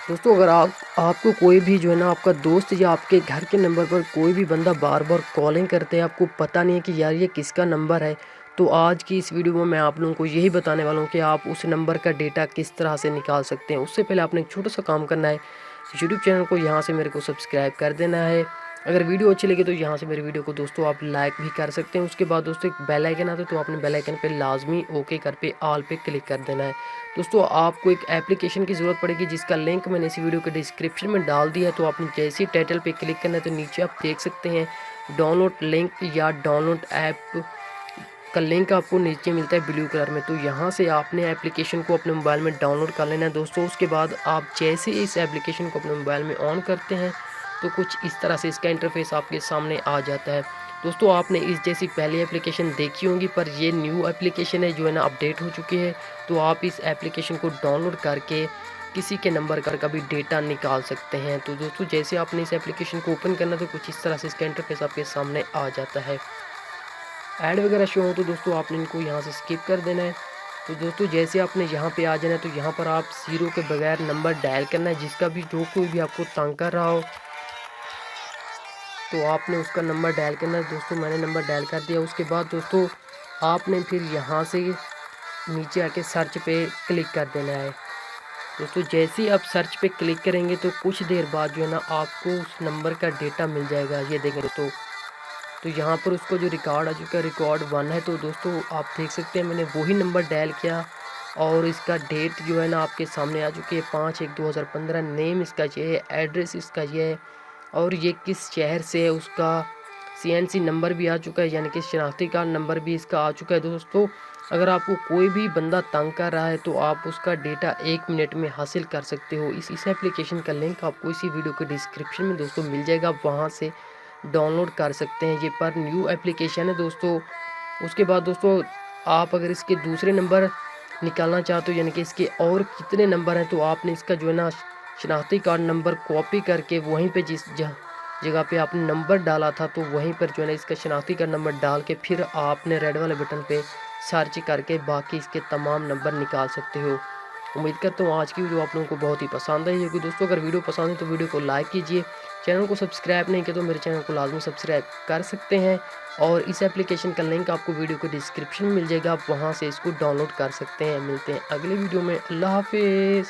दोस्तों अगर आपको कोई भी जो है ना आपका दोस्त या आपके घर के नंबर पर कोई भी बंदा बार बार कॉलिंग करते हैं, आपको पता नहीं है कि यार ये किसका नंबर है, तो आज की इस वीडियो में मैं आप लोगों को यही बताने वाला हूँ कि आप उस नंबर का डेटा किस तरह से निकाल सकते हैं। उससे पहले आपने एक छोटा सा काम करना है, यूट्यूब चैनल को यहाँ से मेरे को सब्सक्राइब कर देना है। अगर वीडियो अच्छी लगे तो यहाँ से मेरी वीडियो को दोस्तों आप लाइक भी कर सकते हैं। उसके बाद दोस्तों एक बेल आइकन आता है, तो आपने बेल आइकन पे लाजमी ओके कर पे ऑल पे क्लिक कर देना है। दोस्तों आपको एक एप्लीकेशन की ज़रूरत पड़ेगी जिसका लिंक मैंने इसी वीडियो के डिस्क्रिप्शन में डाल दिया है। तो आपने जैसे ही टाइटल पे क्लिक करना है तो नीचे आप देख सकते हैं डाउनलोड लिंक या डाउनलोड ऐप का लिंक आपको नीचे मिलता है ब्लू कलर में। तो यहाँ से आपने एप्लीकेशन को अपने मोबाइल में डाउनलोड कर लेना है दोस्तों। उसके बाद आप जैसे इस एप्लीकेशन को अपने मोबाइल में ऑन करते हैं तो कुछ इस तरह से इसका इंटरफेस आपके सामने आ जाता है। दोस्तों आपने इस जैसी पहली एप्लीकेशन देखी होंगी, पर ये न्यू एप्लीकेशन है जो है ना अपडेट हो चुकी है। तो आप इस एप्लीकेशन को डाउनलोड करके किसी के नंबर का भी डेटा निकाल सकते हैं। तो दोस्तों जैसे आपने इस एप्लीकेशन को ओपन करना तो कुछ इस तरह से इसका इंटरफेस आपके सामने आ जाता है। ऐड वगैरह शो हो तो दोस्तों आपने इनको यहाँ से स्किप कर देना है। तो दोस्तों जैसे आपने यहाँ पे आ जाना है तो यहाँ पर आप ज़ीरो के बगैर नंबर डायल करना है, जिसका भी जो कोई भी आपको तंग कर रहा हो तो आपने उसका नंबर डायल करना है। दोस्तों मैंने नंबर डायल कर दिया। उसके बाद दोस्तों आपने फिर यहाँ से नीचे आके सर्च पे क्लिक कर देना है। दोस्तों जैसे ही आप सर्च पे क्लिक करेंगे तो कुछ देर बाद जो है ना आपको उस नंबर का डेटा मिल जाएगा। ये देखें दोस्तों, तो यहाँ पर उसको जो रिकॉर्ड आ चुका है रिकॉर्ड 1 है। तो दोस्तों आप देख सकते हैं मैंने वही नंबर डायल किया और इसका डेट जो है ना आपके सामने आ चुकी है 5/1/2015। नेम इसका ये है, एड्रेस इसका ये है और ये किस शहर से है उसका CNC नंबर भी आ चुका है, यानी कि शनाख्ती कार्ड नंबर भी इसका आ चुका है। दोस्तों अगर आपको कोई भी बंदा तंग कर रहा है तो आप उसका डेटा 1 मिनट में हासिल कर सकते हो। इस एप्लीकेशन का लिंक आपको इसी वीडियो के डिस्क्रिप्शन में दोस्तों मिल जाएगा, आप वहाँ से डाउनलोड कर सकते हैं। ये पर न्यू एप्लीकेशन है दोस्तों। उसके बाद दोस्तों आप अगर इसके दूसरे नंबर निकालना चाहते हो, यानी कि इसके और कितने नंबर हैं, तो आपने इसका जो है ना शनाख्ती कार्ड नंबर कॉपी करके वहीं पे जिस जगह पे आपने नंबर डाला था तो वहीं पर जो है ना इसका शनाख्ती कार्ड नंबर डाल के फिर आपने रेड वाले बटन पे सर्च करके बाकी इसके तमाम नंबर निकाल सकते हो। उम्मीद करता हूँ आज की वीडियो आप लोगों को बहुत ही पसंद आई होगी। दोस्तों अगर वीडियो पसंद है तो वीडियो को लाइक कीजिए, चैनल को सब्सक्राइब नहीं किया तो मेरे चैनल को लाजमी सब्सक्राइब कर सकते हैं। और इस एप्लीकेशन का लिंक आपको वीडियो के डिस्क्रिप्शन में मिल जाएगा, आप वहाँ से इसको डाउनलोड कर सकते हैं। मिलते हैं अगले वीडियो में। अल्लाह हाफिज़।